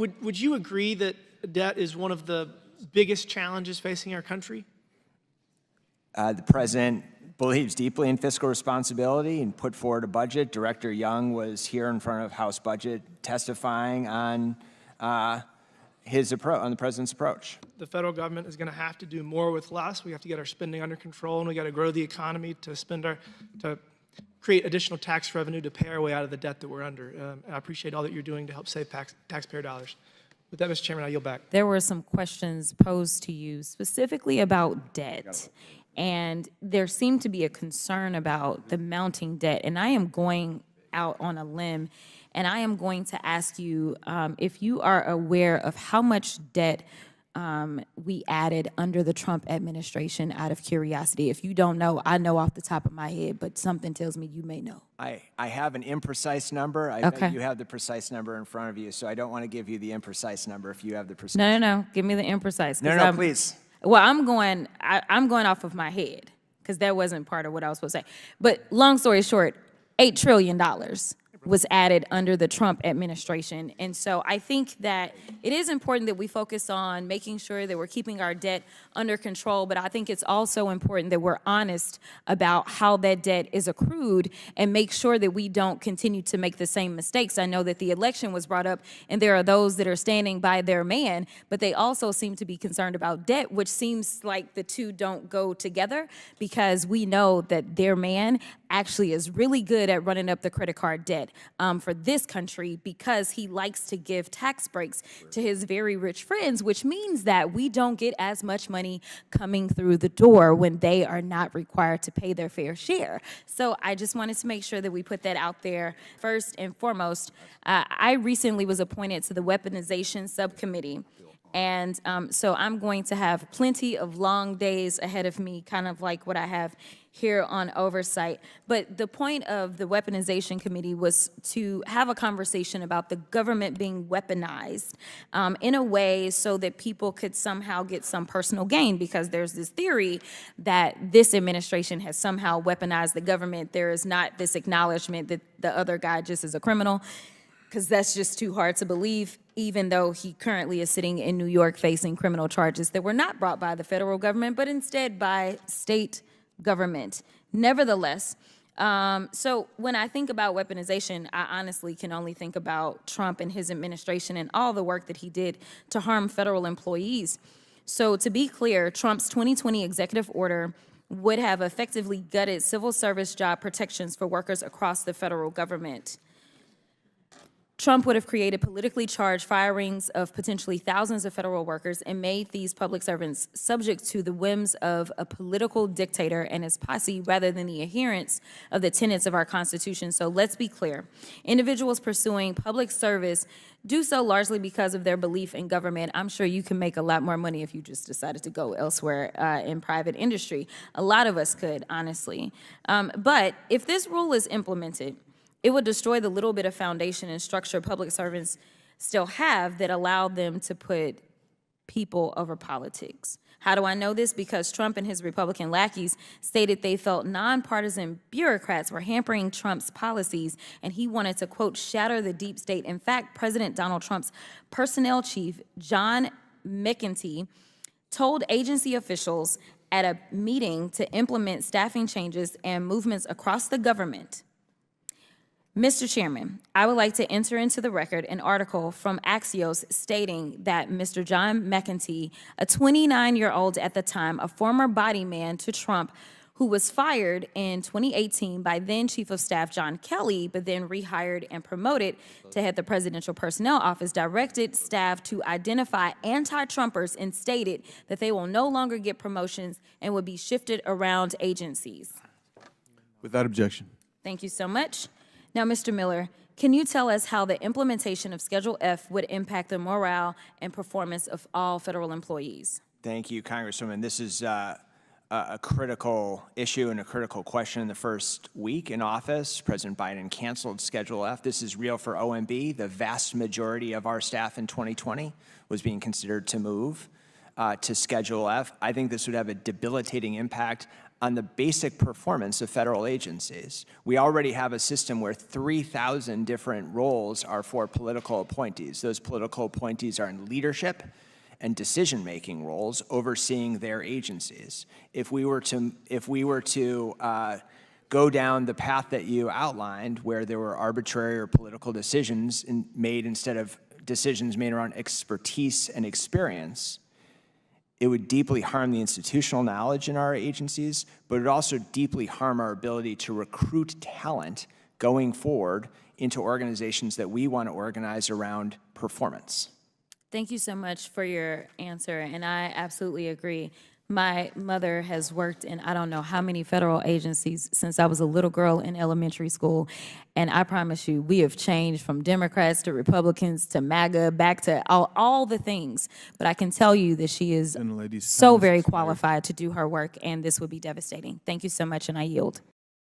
would you agree that debt is one of the biggest challenges facing our country? The president believes deeply in fiscal responsibility and put forward a budget. Director Young was here in front of House Budget testifying on the president's approach. The federal government is going to have to do more with less. We have to get our spending under control, and we got to grow the economy to create additional tax revenue to pay our way out of the debt that we're under. I appreciate all that you're doing to help save taxpayer dollars. With that, Mr. Chairman, I yield back. There were some questions posed to you specifically about debt. And there seemed to be a concern about the mounting debt. And I am going out on a limb, and I am going to ask you if you are aware of how much debt we added under the Trump administration, out of curiosity. If you don't know, I know off the top of my head, but something tells me you may know. I have an imprecise number. I bet you have the precise number in front of you, so I don't want to give you the imprecise number if you have the precise. No. Give me the imprecise. No, please. Well, I'm going off of my head, because that wasn't part of what I was supposed to say. But long story short, $8 trillion was added under the Trump administration. And so I think that it is important that we focus on making sure that we're keeping our debt under control, but I think it's also important that we're honest about how that debt is accrued and make sure that we don't continue to make the same mistakes. I know that the election was brought up, and there are those that are standing by their man, but they also seem to be concerned about debt, which seems like the two don't go together, because we know that their man actually is really good at running up the credit card debt for this country, because he likes to give tax breaks to his very rich friends, which means that we don't get as much money coming through the door when they are not required to pay their fair share. So I just wanted to make sure that we put that out there first and foremost. I recently was appointed to the Weaponization Subcommittee. And so I'm going to have plenty of long days ahead of me, kind of like what I have here on oversight. But the point of the Weaponization Committee was to have a conversation about the government being weaponized in a way so that people could somehow get some personal gain, because there's this theory that this administration has somehow weaponized the government. There is not this acknowledgement that the other guy just is a criminal, because that's just too hard to believe, even though he currently is sitting in New York facing criminal charges that were not brought by the federal government, but instead by state government. Nevertheless, so when I think about weaponization, I honestly can only think about Trump and his administration and all the work that he did to harm federal employees. So to be clear, Trump's 2020 executive order would have effectively gutted civil service job protections for workers across the federal government. Trump would have created politically charged firings of potentially thousands of federal workers and made these public servants subject to the whims of a political dictator and his posse rather than the adherence of the tenets of our Constitution. So let's be clear. Individuals pursuing public service do so largely because of their belief in government. I'm sure you can make a lot more money if you just decided to go elsewhere in private industry. A lot of us could, honestly. But if this rule is implemented, it would destroy the little bit of foundation and structure public servants still have that allow them to put people over politics. How do I know this? Because Trump and his Republican lackeys stated they felt nonpartisan bureaucrats were hampering Trump's policies, and he wanted to, quote, shatter the deep state. In fact, President Donald Trump's personnel chief, John McEntee, told agency officials at a meeting to implement staffing changes and movements across the government. Mr. Chairman, I would like to enter into the record an article from Axios stating that Mr. John McEntee, a 29-year-old at the time, a former body man to Trump, who was fired in 2018 by then Chief of Staff John Kelly, but then rehired and promoted to head the Presidential Personnel Office, directed staff to identify anti-Trumpers and stated that they will no longer get promotions and will be shifted around agencies. Without objection. Thank you so much. Now, Mr. Miller, can you tell us how the implementation of Schedule F would impact the morale and performance of all federal employees? Thank you, Congresswoman. This is a critical issue and a critical question. In the first week in office, President Biden canceled Schedule F. This is real for OMB. The vast majority of our staff in 2020 was being considered to move to Schedule F. I think this would have a debilitating impact on the basic performance of federal agencies. We already have a system where 3,000 different roles are for political appointees. Those political appointees are in leadership and decision-making roles overseeing their agencies. If we were to go down the path that you outlined, where there were arbitrary or political decisions made instead of decisions made around expertise and experience, it would deeply harm the institutional knowledge in our agencies, but it would also deeply harm our ability to recruit talent going forward into organizations that we want to organize around performance. Thank you so much for your answer, and I absolutely agree. My mother has worked in I don't know how many federal agencies since I was a little girl in elementary school, and I promise you, we have changed from Democrats to Republicans to MAGA, back to all the things. But I can tell you that she is so very qualified to do her work, and this would be devastating. Thank you so much, and I yield.